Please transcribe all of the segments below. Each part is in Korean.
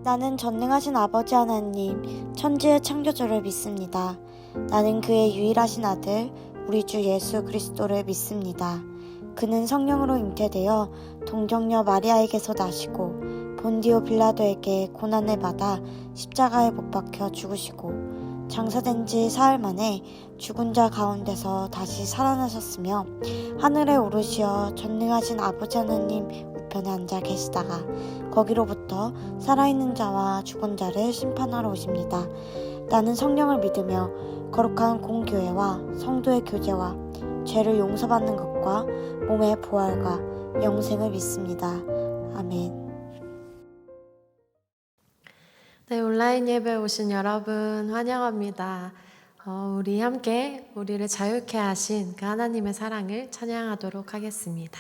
나는 전능하신 아버지 하나님, 천지의 창조주를 믿습니다. 나는 그의 유일하신 아들, 우리 주 예수 그리스도를 믿습니다. 그는 성령으로 잉태되어 동정녀 마리아에게서 나시고 본디오 빌라도에게 고난을 받아 십자가에 못 박혀 죽으시고 장사된 지 사흘 만에 죽은 자 가운데서 다시 살아나셨으며 하늘에 오르시어 전능하신 아버지 하나님 우편에 앉아 계시다가 거기로부터 살아있는 자와 죽은 자를 심판하러 오십니다. 나는 성령을 믿으며 거룩한 공교회와 성도의 교제와 죄를 용서받는 것과 몸의 부활과 영생을 믿습니다. 아멘. 네, 온라인 예배 오신 여러분 환영합니다. 우리 함께 우리를 자유케 하신 그 하나님의 사랑을 찬양하도록 하겠습니다.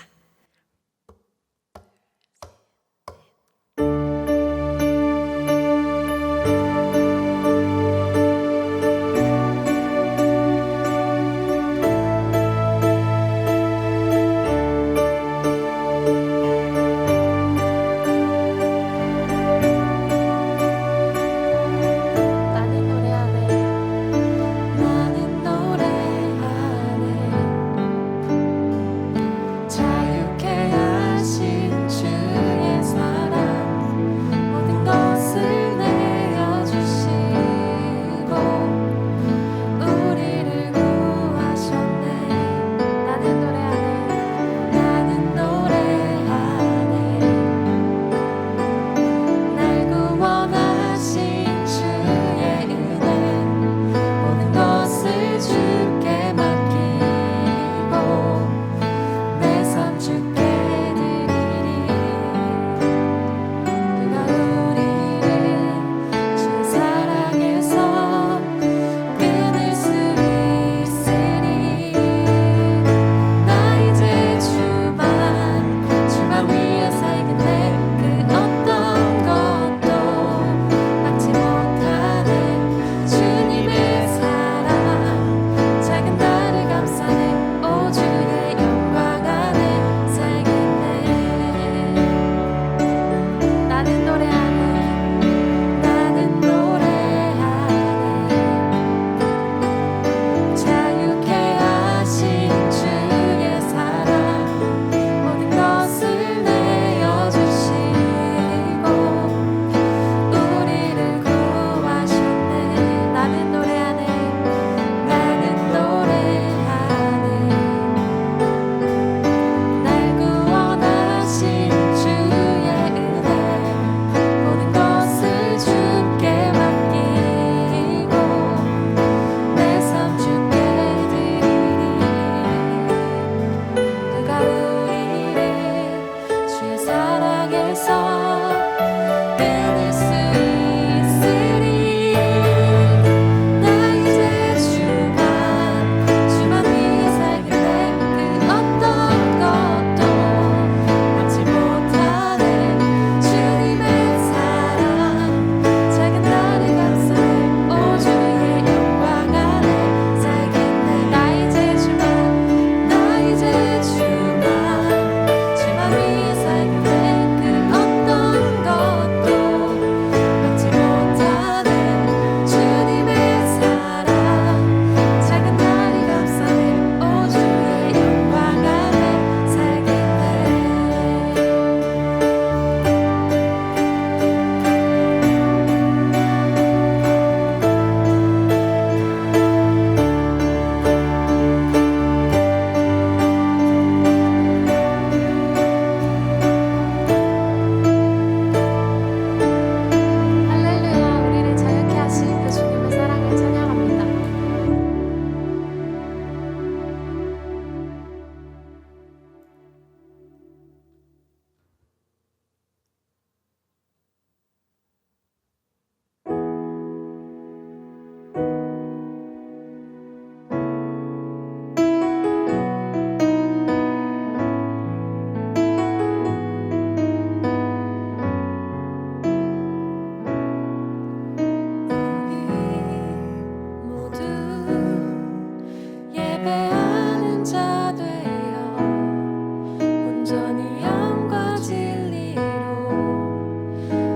온전히 영과 진리로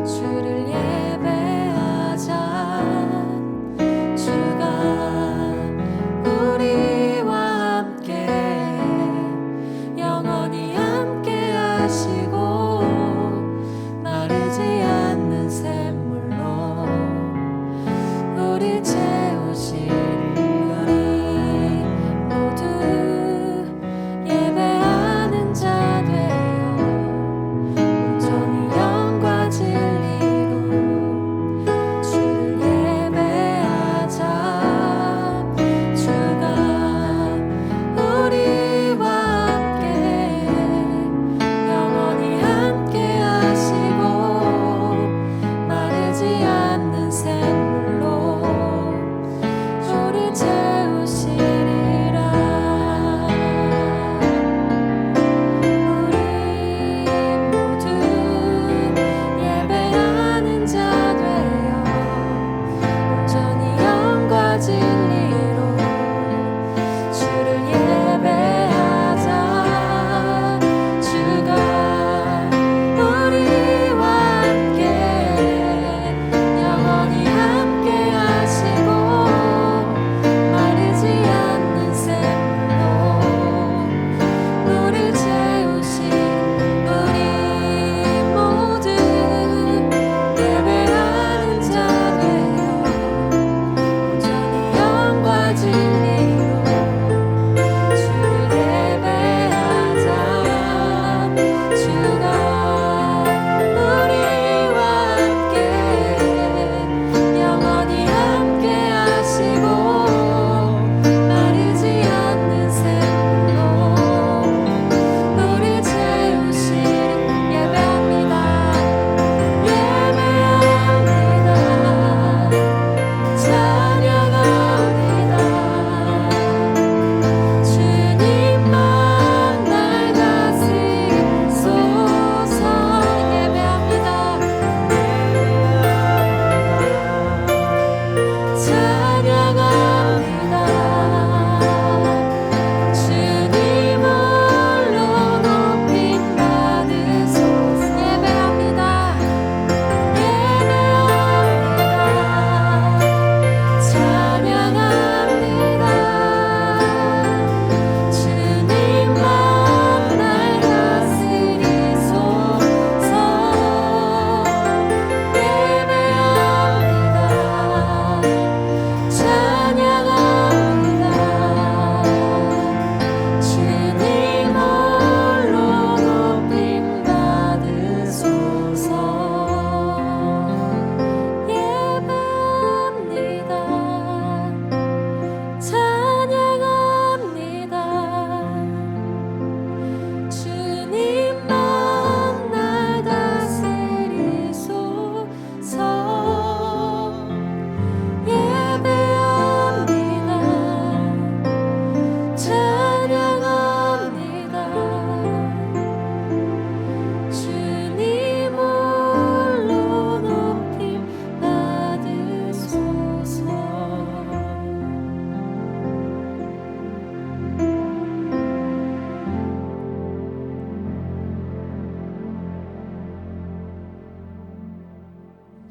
주를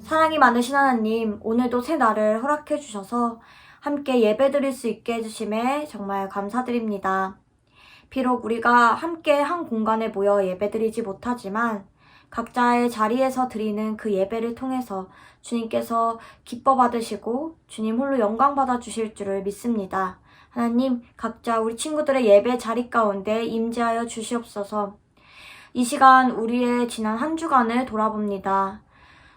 사랑이 많으신 하나님, 오늘도 새 날을 허락해 주셔서 함께 예배드릴 수 있게 해주심에 정말 감사드립니다. 비록 우리가 함께 한 공간에 모여 예배드리지 못하지만 각자의 자리에서 드리는 그 예배를 통해서 주님께서 기뻐 받으시고 주님 홀로 영광 받아 주실 줄을 믿습니다. 하나님, 각자 우리 친구들의 예배 자리 가운데 임재하여 주시옵소서. 이 시간 우리의 지난 한 주간을 돌아봅니다.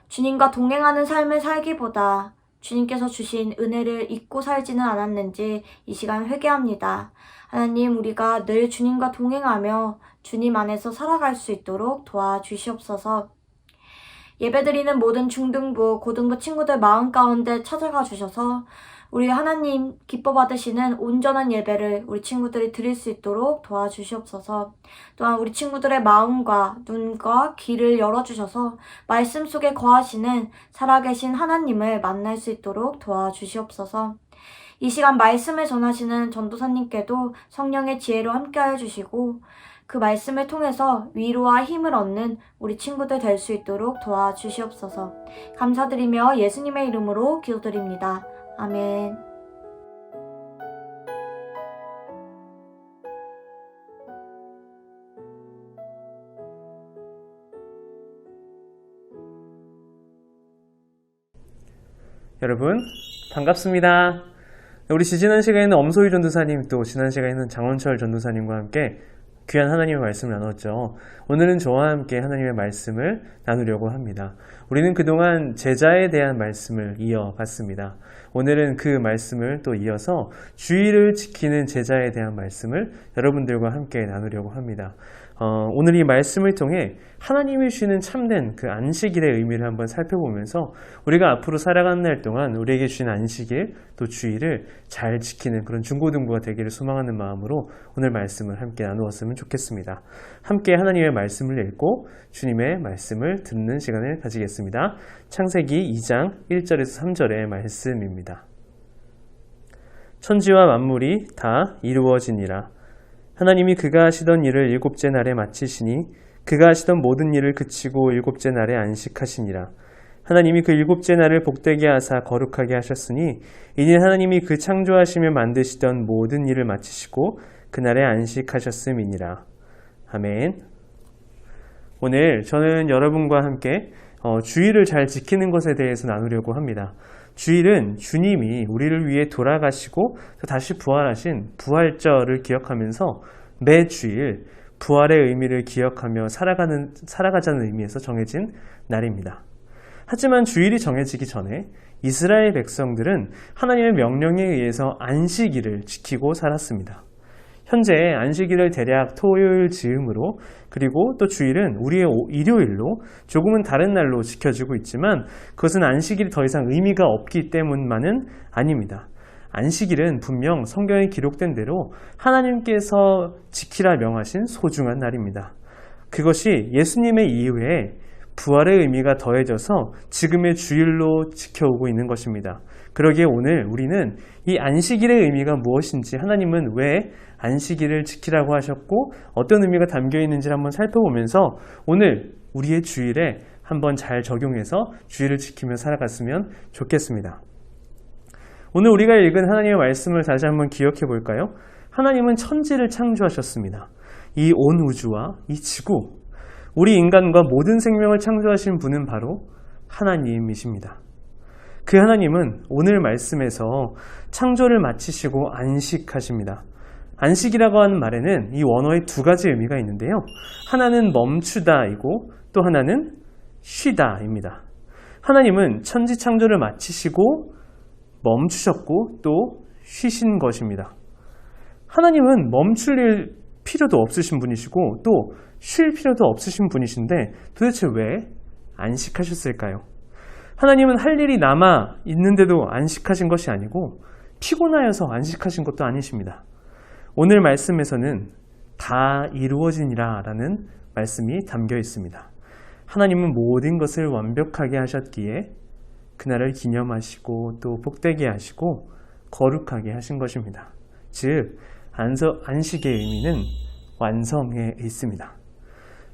주님과 동행하는 삶을 살기보다 주님께서 주신 은혜를 잊고 살지는 않았는지 이 시간 회개합니다. 하나님, 우리가 늘 주님과 동행하며 주님 안에서 살아갈 수 있도록 도와주시옵소서. 예배드리는 모든 중등부, 고등부 친구들 마음 가운데 찾아가 주셔서 우리 하나님 기뻐 받으시는 온전한 예배를 우리 친구들이 드릴 수 있도록 도와주시옵소서. 또한 우리 친구들의 마음과 눈과 귀를 열어주셔서 말씀 속에 거하시는 살아계신 하나님을 만날 수 있도록 도와주시옵소서. 이 시간 말씀을 전하시는 전도사님께도 성령의 지혜로 함께하여 주시고 그 말씀을 통해서 위로와 힘을 얻는 우리 친구들 될 수 있도록 도와주시옵소서. 감사드리며 예수님의 이름으로 기도드립니다. 아멘. 여러분 반갑습니다. 우리 지난 시간에는 엄소희 전도사님, 또 지난 시간에는 장원철 전도사님과 함께 귀한 하나님의 말씀을 나눴죠. 오늘은 저와 함께 하나님의 말씀을 나누려고 합니다. 우리는 그동안 제자에 대한 말씀을 이어봤습니다. 오늘은 그 말씀을 또 이어서 주의를 지키는 제자에 대한 말씀을 여러분들과 함께 나누려고 합니다. 오늘 이 말씀을 통해 하나님이 주시는 참된 그 안식일의 의미를 한번 살펴보면서 우리가 앞으로 살아가는 날 동안 우리에게 주신 안식일 또 주의를 잘 지키는 그런 중고등부가 되기를 소망하는 마음으로 오늘 말씀을 함께 나누었으면 좋겠습니다. 함께 하나님의 말씀을 읽고 주님의 말씀을 듣는 시간을 가지겠습니다. 창세기 2장 1절에서 3절의 말씀입니다. 천지와 만물이 다 이루어지니라. 하나님이 그가 하시던 일을 일곱째 날에 마치시니 그가 하시던 모든 일을 그치고 일곱째 날에 안식하시니라. 하나님이 그 일곱째 날을 복되게 하사 거룩하게 하셨으니 이는 하나님이 그 창조하시며 만드시던 모든 일을 마치시고 그날에 안식하셨음이니라. 아멘. 오늘 저는 여러분과 함께 주일을 잘 지키는 것에 대해서 나누려고 합니다. 주일은 주님이 우리를 위해 돌아가시고 다시 부활하신 부활절을 기억하면서 매 주일 부활의 의미를 기억하며 살아가자는 의미에서 정해진 날입니다. 하지만 주일이 정해지기 전에 이스라엘 백성들은 하나님의 명령에 의해서 안식일을 지키고 살았습니다. 현재 안식일을 대략 토요일 즈음으로, 그리고 또 주일은 우리의 일요일로 조금은 다른 날로 지켜지고 있지만 그것은 안식일이 더 이상 의미가 없기 때문만은 아닙니다. 안식일은 분명 성경에 기록된 대로 하나님께서 지키라 명하신 소중한 날입니다. 그것이 예수님의 이후에 부활의 의미가 더해져서 지금의 주일로 지켜오고 있는 것입니다. 그러기에 오늘 우리는 이 안식일의 의미가 무엇인지, 하나님은 왜 안식일을 지키라고 하셨고 어떤 의미가 담겨 있는지를 한번 살펴보면서 오늘 우리의 주일에 한번 잘 적용해서 주일을 지키며 살아갔으면 좋겠습니다. 오늘 우리가 읽은 하나님의 말씀을 다시 한번 기억해 볼까요? 하나님은 천지를 창조하셨습니다. 이 온 우주와 이 지구, 우리 인간과 모든 생명을 창조하신 분은 바로 하나님이십니다. 그 하나님은 오늘 말씀에서 창조를 마치시고 안식하십니다. 안식이라고 하는 말에는 이 원어에 두 가지 의미가 있는데요. 하나는 멈추다이고 또 하나는 쉬다입니다. 하나님은 천지 창조를 마치시고 멈추셨고 또 쉬신 것입니다. 하나님은 멈출 필요도 없으신 분이시고 또 쉴 필요도 없으신 분이신데 도대체 왜 안식하셨을까요? 하나님은 할 일이 남아 있는데도 안식하신 것이 아니고 피곤하여서 안식하신 것도 아니십니다. 오늘 말씀에서는 다 이루어지니라 라는 말씀이 담겨 있습니다. 하나님은 모든 것을 완벽하게 하셨기에 그날을 기념하시고 또 복되게 하시고 거룩하게 하신 것입니다. 즉 안식의 의미는 완성에 있습니다.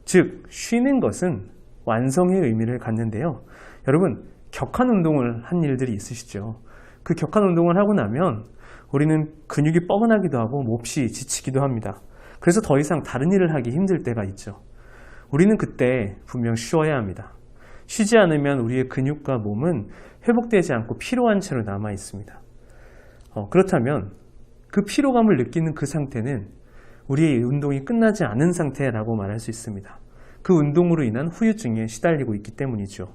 즉 쉬는 것은 완성의 의미를 갖는데요. 여러분, 격한 운동을 한 일들이 있으시죠. 그 격한 운동을 하고 나면 우리는 근육이 뻐근하기도 하고 몹시 지치기도 합니다. 그래서 더 이상 다른 일을 하기 힘들 때가 있죠. 우리는 그때 분명 쉬어야 합니다. 쉬지 않으면 우리의 근육과 몸은 회복되지 않고 피로한 채로 남아 있습니다. 그렇다면 그 피로감을 느끼는 그 상태는 우리의 운동이 끝나지 않은 상태라고 말할 수 있습니다. 그 운동으로 인한 후유증에 시달리고 있기 때문이죠.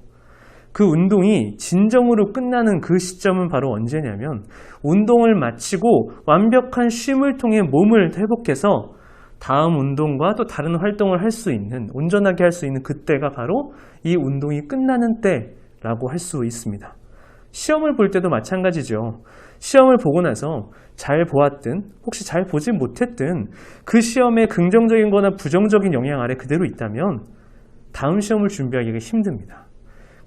그 운동이 진정으로 끝나는 그 시점은 바로 언제냐면 운동을 마치고 완벽한 쉼을 통해 몸을 회복해서 다음 운동과 또 다른 활동을 할 수 있는, 온전하게 할 수 있는 그때가 바로 이 운동이 끝나는 때라고 할 수 있습니다. 시험을 볼 때도 마찬가지죠. 시험을 보고 나서 잘 보았든 혹시 잘 보지 못했든 그 시험에 긍정적인 거나 부정적인 영향 아래 그대로 있다면 다음 시험을 준비하기가 힘듭니다.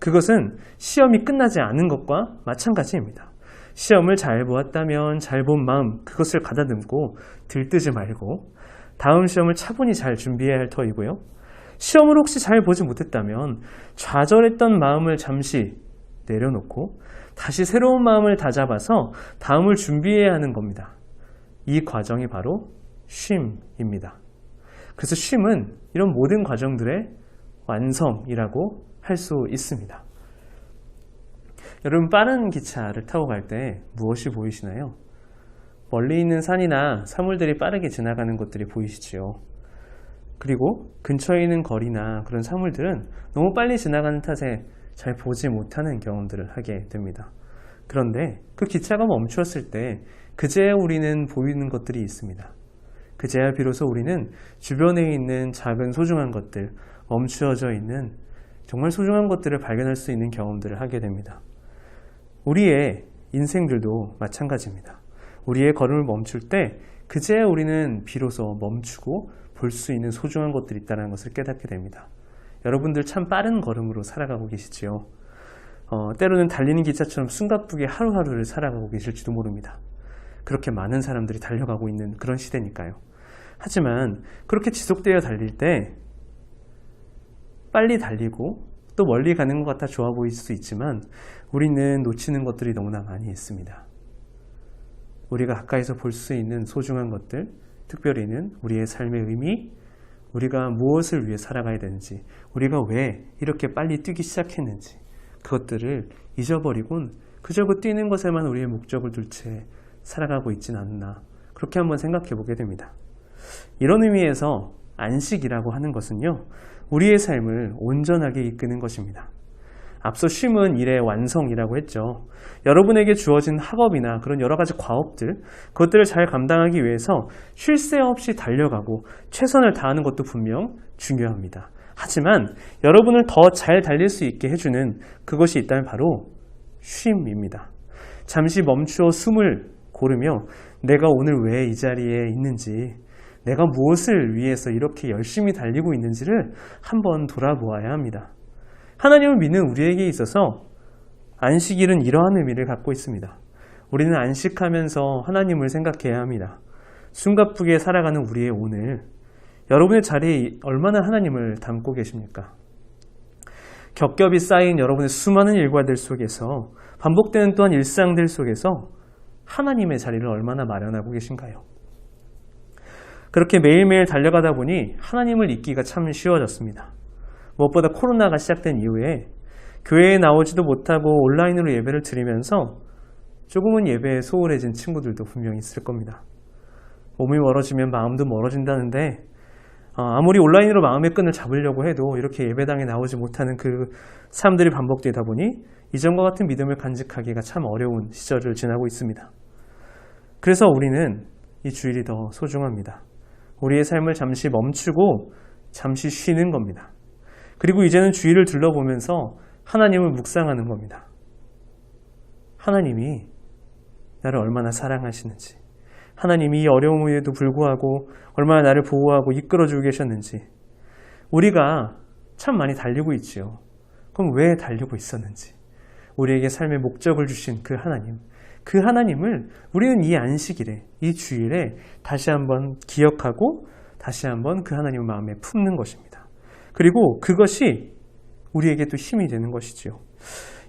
그것은 시험이 끝나지 않은 것과 마찬가지입니다. 시험을 잘 보았다면 잘 본 마음 그것을 가다듬고 들뜨지 말고 다음 시험을 차분히 잘 준비해야 할 터이고요. 시험을 혹시 잘 보지 못했다면 좌절했던 마음을 잠시 내려놓고 다시 새로운 마음을 다잡아서 다음을 준비해야 하는 겁니다. 이 과정이 바로 쉼입니다. 그래서 쉼은 이런 모든 과정들의 완성이라고 할 수 있습니다. 여러분, 빠른 기차를 타고 갈 때 무엇이 보이시나요? 멀리 있는 산이나 사물들이 빠르게 지나가는 것들이 보이시지요. 그리고 근처에 있는 거리나 그런 사물들은 너무 빨리 지나가는 탓에 잘 보지 못하는 경험들을 하게 됩니다. 그런데 그 기차가 멈추었을 때 그제야 우리는 보이는 것들이 있습니다. 그제야 비로소 우리는 주변에 있는 작은 소중한 것들, 멈추어져 있는 정말 소중한 것들을 발견할 수 있는 경험들을 하게 됩니다. 우리의 인생들도 마찬가지입니다. 우리의 걸음을 멈출 때 그제야 우리는 비로소 멈추고 볼 수 있는 소중한 것들이 있다는 것을 깨닫게 됩니다. 여러분들 참 빠른 걸음으로 살아가고 계시지요. 때로는 달리는 기차처럼 숨가쁘게 하루하루를 살아가고 계실지도 모릅니다. 그렇게 많은 사람들이 달려가고 있는 그런 시대니까요. 하지만 그렇게 지속되어 달릴 때 빨리 달리고 또 멀리 가는 것 같아 좋아 보일 수 있지만 우리는 놓치는 것들이 너무나 많이 있습니다. 우리가 가까이서 볼 수 있는 소중한 것들, 특별히는 우리의 삶의 의미, 우리가 무엇을 위해 살아가야 되는지, 우리가 왜 이렇게 빨리 뛰기 시작했는지 그것들을 잊어버리곤 그저 그 뛰는 것에만 우리의 목적을 둘 채 살아가고 있진 않나, 그렇게 한번 생각해 보게 됩니다. 이런 의미에서 안식이라고 하는 것은요, 우리의 삶을 온전하게 이끄는 것입니다. 앞서 쉼은 일의 완성이라고 했죠. 여러분에게 주어진 학업이나 그런 여러 가지 과업들, 그것들을 잘 감당하기 위해서 쉴 새 없이 달려가고 최선을 다하는 것도 분명 중요합니다. 하지만 여러분을 더 잘 달릴 수 있게 해주는 그것이 있다면 바로 쉼입니다. 잠시 멈추어 숨을 고르며 내가 오늘 왜 이 자리에 있는지, 내가 무엇을 위해서 이렇게 열심히 달리고 있는지를 한번 돌아보아야 합니다. 하나님을 믿는 우리에게 있어서 안식일은 이러한 의미를 갖고 있습니다. 우리는 안식하면서 하나님을 생각해야 합니다. 숨가쁘게 살아가는 우리의 오늘, 여러분의 자리에 얼마나 하나님을 담고 계십니까? 겹겹이 쌓인 여러분의 수많은 일과들 속에서, 반복되는 또한 일상들 속에서 하나님의 자리를 얼마나 마련하고 계신가요? 그렇게 매일매일 달려가다 보니 하나님을 잊기가 참 쉬워졌습니다. 무엇보다 코로나가 시작된 이후에 교회에 나오지도 못하고 온라인으로 예배를 드리면서 조금은 예배에 소홀해진 친구들도 분명히 있을 겁니다. 몸이 멀어지면 마음도 멀어진다는데 아무리 온라인으로 마음의 끈을 잡으려고 해도 이렇게 예배당에 나오지 못하는 그 사람들이 반복되다 보니 이전과 같은 믿음을 간직하기가 참 어려운 시절을 지나고 있습니다. 그래서 우리는 이 주일이 더 소중합니다. 우리의 삶을 잠시 멈추고 잠시 쉬는 겁니다. 그리고 이제는 주위를 둘러보면서 하나님을 묵상하는 겁니다. 하나님이 나를 얼마나 사랑하시는지, 하나님이 이 어려움에도 불구하고 얼마나 나를 보호하고 이끌어주고 계셨는지, 우리가 참 많이 달리고 있지요. 그럼 왜 달리고 있었는지, 우리에게 삶의 목적을 주신 그 하나님, 그 하나님을 우리는 이 안식일에, 이 주일에 다시 한번 기억하고 다시 한번 그 하나님의 마음에 품는 것입니다. 그리고 그것이 우리에게 또 힘이 되는 것이지요.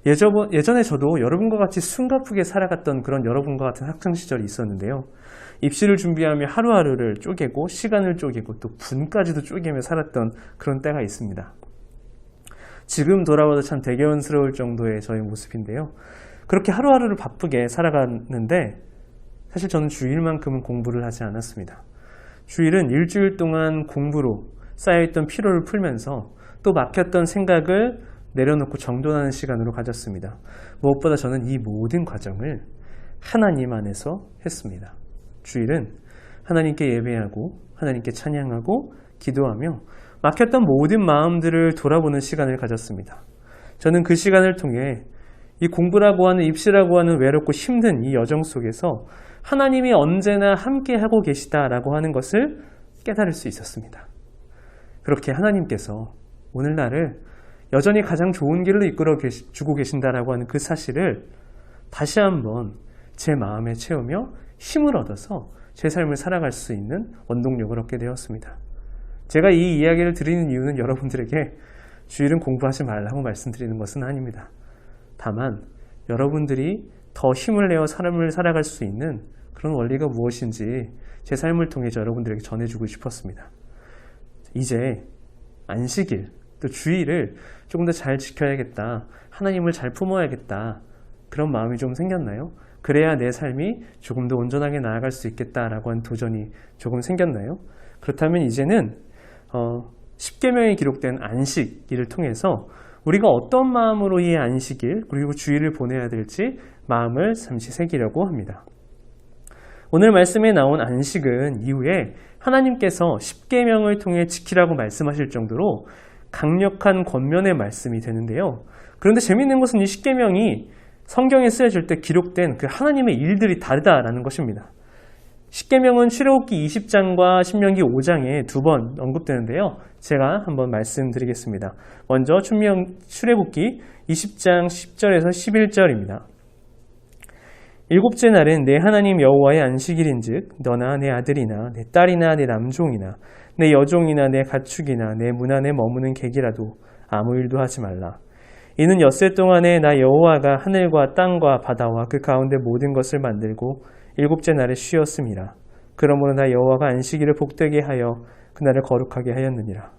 예전에 저도 여러분과 같이 숨가쁘게 살아갔던 그런 여러분과 같은 학창시절이 있었는데요. 입시를 준비하며 하루하루를 쪼개고 시간을 쪼개고 또 분까지도 쪼개며 살았던 그런 때가 있습니다. 지금 돌아봐도 참 대견스러울 정도의 저의 모습인데요. 그렇게 하루하루를 바쁘게 살아갔는데 사실 저는 주일만큼은 공부를 하지 않았습니다. 주일은 일주일 동안 공부로 쌓여있던 피로를 풀면서 또 막혔던 생각을 내려놓고 정돈하는 시간으로 가졌습니다. 무엇보다 저는 이 모든 과정을 하나님 안에서 했습니다. 주일은 하나님께 예배하고 하나님께 찬양하고 기도하며 막혔던 모든 마음들을 돌아보는 시간을 가졌습니다. 저는 그 시간을 통해 이 공부라고 하는 입시라고 하는 외롭고 힘든 이 여정 속에서 하나님이 언제나 함께하고 계시다라고 하는 것을 깨달을 수 있었습니다. 그렇게 하나님께서 오늘 나를 여전히 가장 좋은 길로 이끌어 주고 계신다라고 하는 그 사실을 다시 한번 제 마음에 채우며 힘을 얻어서 제 삶을 살아갈 수 있는 원동력을 얻게 되었습니다. 제가 이 이야기를 드리는 이유는 여러분들에게 주일은 공부하지 말라고 말씀드리는 것은 아닙니다. 다만 여러분들이 더 힘을 내어 삶을 살아갈 수 있는 그런 원리가 무엇인지 제 삶을 통해 여러분들에게 전해주고 싶었습니다. 이제 안식일, 또 주일을 조금 더 잘 지켜야겠다. 하나님을 잘 품어야겠다. 그런 마음이 좀 생겼나요? 그래야 내 삶이 조금 더 온전하게 나아갈 수 있겠다라고 하는 도전이 조금 생겼나요? 그렇다면 이제는 10계명에 기록된 안식일을 통해서 우리가 어떤 마음으로 이 안식일 그리고 주일을 보내야 될지 마음을 잠시 새기려고 합니다. 오늘 말씀에 나온 안식은 이후에 하나님께서 10계명을 통해 지키라고 말씀하실 정도로 강력한 권면의 말씀이 되는데요. 그런데 재미있는 것은 이 10계명이 성경에 쓰여질 때 기록된 그 하나님의 일들이 다르다라는 것입니다. 10계명은 출애굽기 20장과 신명기 5장에 두 번 언급되는데요. 제가 한번 말씀드리겠습니다. 먼저 출애굽기 20장 10절에서 11절입니다. 일곱째 날은 내 하나님 여호와의 안식일인즉 너나 내 아들이나 내 딸이나 내 남종이나 내 여종이나 내 가축이나 내 문 안에 머무는 객이라도 아무 일도 하지 말라. 이는 엿새 동안에 나 여호와가 하늘과 땅과 바다와 그 가운데 모든 것을 만들고 일곱째 날에 쉬었음이라. 그러므로 나 여호와가 안식일을 복되게 하여 그날을 거룩하게 하였느니라.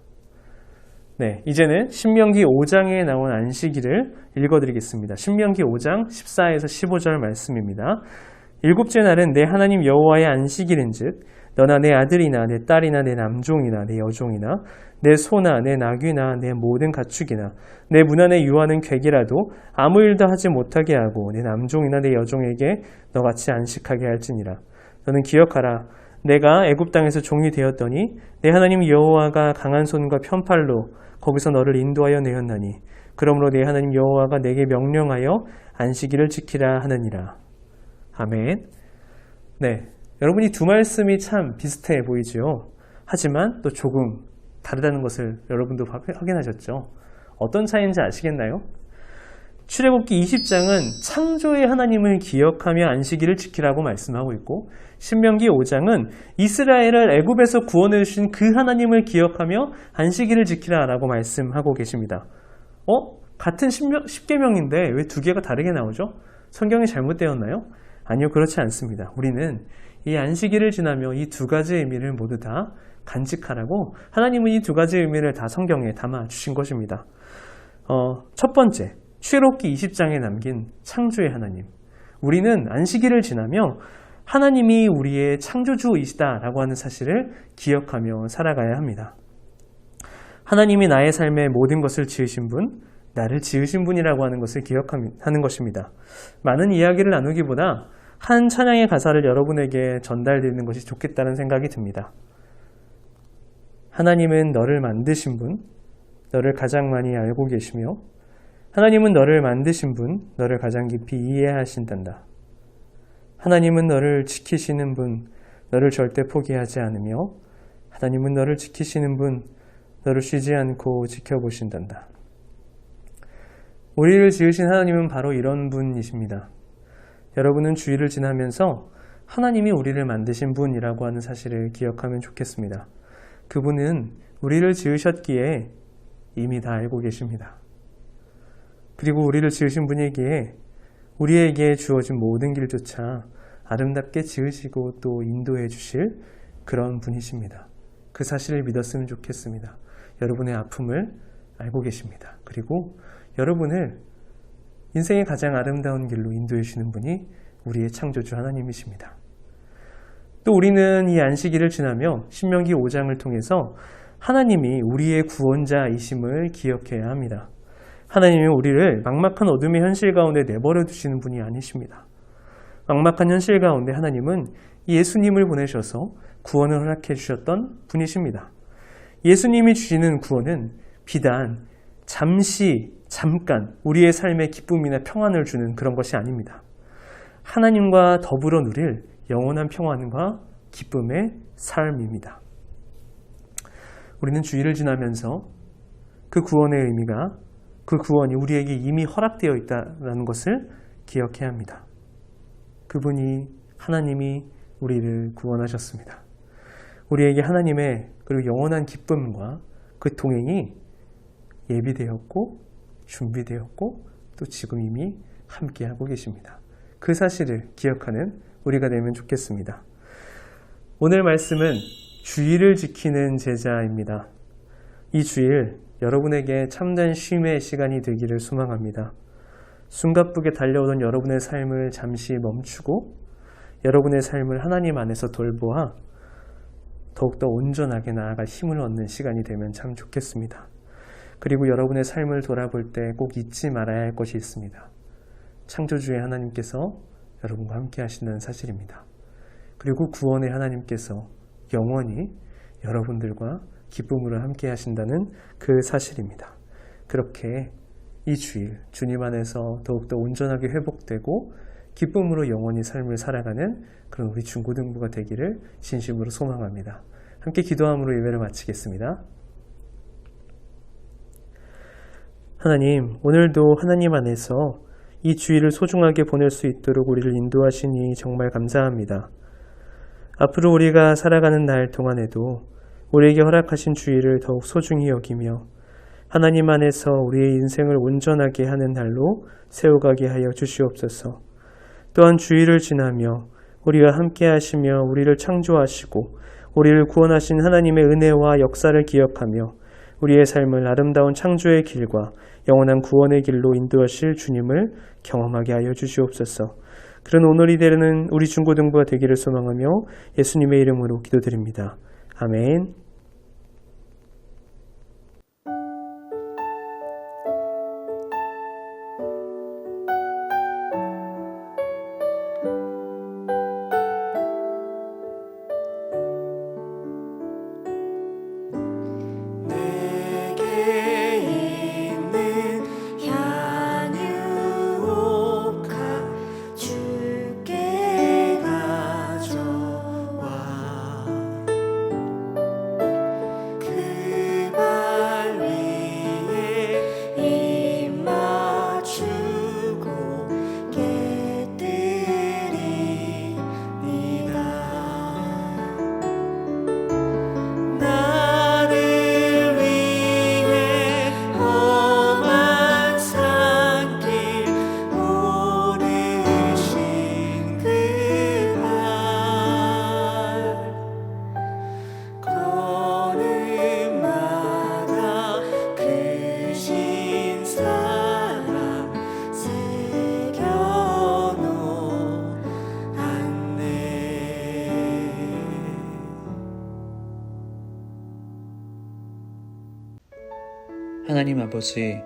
네, 이제는 신명기 5장에 나온 안식일을 읽어드리겠습니다. 신명기 5장 14에서 15절 말씀입니다. 일곱째 날은 내 하나님 여호와의 안식일인즉 너나 내 아들이나 내 딸이나 내 남종이나 내 여종이나 내 소나 내 나귀나 내 모든 가축이나 내 문 안에 유하는 객이라도 아무 일도 하지 못하게 하고 내 남종이나 내 여종에게 너같이 안식하게 할지니라. 너는 기억하라. 내가 애굽 땅에서 종이 되었더니 내 하나님 여호와가 강한 손과 편팔로 거기서 너를 인도하여 내었나니 그러므로 내 하나님 여호와가 내게 명령하여 안식일을 지키라 하느니라. 아멘. 네, 여러분이 두 말씀이 참 비슷해 보이지요. 하지만 또 조금 다르다는 것을 여러분도 확인하셨죠. 어떤 차이인지 아시겠나요? 출애굽기 20장은 창조의 하나님을 기억하며 안식일을 지키라고 말씀하고 있고 신명기 5장은 이스라엘을 애굽에서 구원해 주신 그 하나님을 기억하며 안식일을 지키라라고 말씀하고 계십니다. 같은 10계명인데 왜 두 개가 다르게 나오죠? 성경이 잘못되었나요? 아니요, 그렇지 않습니다. 우리는 이 안식일을 지나며 이 두 가지 의미를 모두 다 간직하라고 하나님은 이 두 가지 의미를 다 성경에 담아 주신 것입니다. 첫 번째, 출애굽기 20장에 남긴 창조의 하나님. 우리는 안식일을 지나며 하나님이 우리의 창조주이시다라고 하는 사실을 기억하며 살아가야 합니다. 하나님이 나의 삶의 모든 것을 지으신 분, 나를 지으신 분이라고 하는 것을 기억하는 것입니다. 많은 이야기를 나누기보다 한 찬양의 가사를 여러분에게 전달드리는 것이 좋겠다는 생각이 듭니다. 하나님은 너를 만드신 분, 너를 가장 많이 알고 계시며 하나님은 너를 만드신 분, 너를 가장 깊이 이해하신단다. 하나님은 너를 지키시는 분, 너를 절대 포기하지 않으며 하나님은 너를 지키시는 분, 너를 쉬지 않고 지켜보신단다. 우리를 지으신 하나님은 바로 이런 분이십니다. 여러분은 주일을 지나면서 하나님이 우리를 만드신 분이라고 하는 사실을 기억하면 좋겠습니다. 그분은 우리를 지으셨기에 이미 다 알고 계십니다. 그리고 우리를 지으신 분이기에 우리에게 주어진 모든 길조차 아름답게 지으시고 또 인도해 주실 그런 분이십니다. 그 사실을 믿었으면 좋겠습니다. 여러분의 아픔을 알고 계십니다. 그리고 여러분을 인생의 가장 아름다운 길로 인도해 주시는 분이 우리의 창조주 하나님이십니다. 또 우리는 이 안식일을 지나며 신명기 5장을 통해서 하나님이 우리의 구원자이심을 기억해야 합니다. 하나님이 우리를 막막한 어둠의 현실 가운데 내버려 두시는 분이 아니십니다. 막막한 현실 가운데 하나님은 예수님을 보내셔서 구원을 허락해 주셨던 분이십니다. 예수님이 주시는 구원은 비단 잠깐 우리의 삶에 기쁨이나 평안을 주는 그런 것이 아닙니다. 하나님과 더불어 누릴 영원한 평안과 기쁨의 삶입니다. 우리는 주일을 지나면서 그 구원의 의미가, 그 구원이 우리에게 이미 허락되어 있다는 것을 기억해야 합니다. 그분이, 하나님이 우리를 구원하셨습니다. 우리에게 하나님의 그리고 영원한 기쁨과 그 동행이 예비되었고 준비되었고 또 지금 이미 함께하고 계십니다. 그 사실을 기억하는 우리가 되면 좋겠습니다. 오늘 말씀은 주일을 지키는 제자입니다. 이 주일 여러분에게 참된 쉼의 시간이 되기를 소망합니다. 숨가쁘게 달려오던 여러분의 삶을 잠시 멈추고 여러분의 삶을 하나님 안에서 돌보아 더욱더 온전하게 나아갈 힘을 얻는 시간이 되면 참 좋겠습니다. 그리고 여러분의 삶을 돌아볼 때 꼭 잊지 말아야 할 것이 있습니다. 창조주의 하나님께서 여러분과 함께 하시는 사실입니다. 그리고 구원의 하나님께서 영원히 여러분들과 기쁨으로 함께 하신다는 그 사실입니다. 그렇게 이 주일 주님 안에서 더욱더 온전하게 회복되고 기쁨으로 영원히 삶을 살아가는 그런 우리 중고등부가 되기를 진심으로 소망합니다. 함께 기도함으로 예배를 마치겠습니다. 하나님, 오늘도 하나님 안에서 이 주일을 소중하게 보낼 수 있도록 우리를 인도하시니 정말 감사합니다. 앞으로 우리가 살아가는 날 동안에도 우리에게 허락하신 주일을 더욱 소중히 여기며 하나님 안에서 우리의 인생을 온전하게 하는 날로 세워가게 하여 주시옵소서. 또한 주일을 지나며 우리와 함께 하시며 우리를 창조하시고 우리를 구원하신 하나님의 은혜와 역사를 기억하며 우리의 삶을 아름다운 창조의 길과 영원한 구원의 길로 인도하실 주님을 경험하게 하여 주시옵소서. 그런 오늘이 되는 우리 중고등부가 되기를 소망하며 예수님의 이름으로 기도드립니다. 아멘. 하나님 아버지,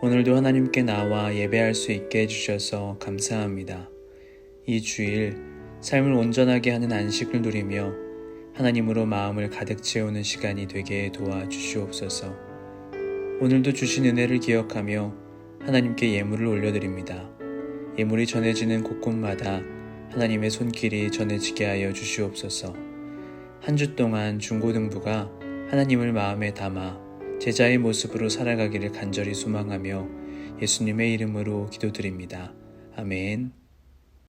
오늘도 하나님께 나와 예배할 수 있게 해주셔서 감사합니다. 이 주일 삶을 온전하게 하는 안식을 누리며 하나님으로 마음을 가득 채우는 시간이 되게 도와주시옵소서. 오늘도 주신 은혜를 기억하며 하나님께 예물을 올려드립니다. 예물이 전해지는 곳곳마다 하나님의 손길이 전해지게 하여 주시옵소서. 한 주 동안 중고등부가 하나님을 마음에 담아 제자의 모습으로 살아가기를 간절히 소망하며 예수님의 이름으로 기도드립니다. 아멘.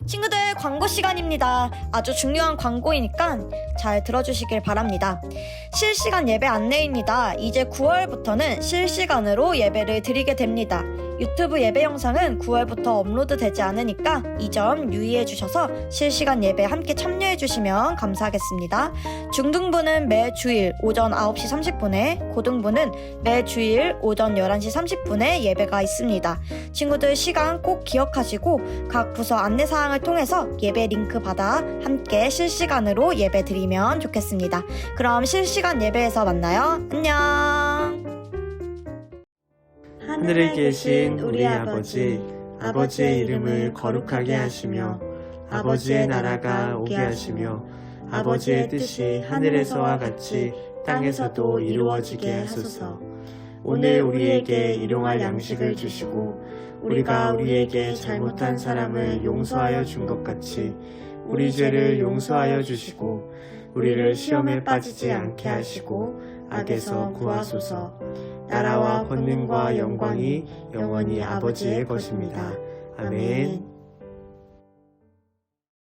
친구들, 광고 시간입니다. 아주 중요한 광고이니까 잘 들어주시길 바랍니다. 실시간 예배 안내입니다. 이제 9월부터는 실시간으로 예배를 드리게 됩니다. 유튜브 예배 영상은 9월부터 업로드 되지 않으니까 이 점 유의해 주셔서 실시간 예배 함께 참여해 주시면 감사하겠습니다. 중등부는 매 주일 오전 9시 30분에, 고등부는 매 주일 오전 11시 30분에 예배가 있습니다. 친구들 시간 꼭 기억하시고 각 부서 안내사항을 통해서 예배 링크 받아 함께 실시간으로 예배 드리면 좋겠습니다. 그럼 실시간 예배에서 만나요. 안녕. 하늘에 계신 우리 아버지, 아버지의 이름을 거룩하게 하시며 아버지의 나라가 오게 하시며 아버지의 뜻이 하늘에서와 같이 땅에서도 이루어지게 하소서. 오늘 우리에게 일용할 양식을 주시고 우리가 우리에게 잘못한 사람을 용서하여 준 것 같이 우리 죄를 용서하여 주시고 우리를 시험에 빠지지 않게 하시고 악에서 구하소서. 나라와 권능과 영광이 영원히 아버지의 것입니다. 아멘.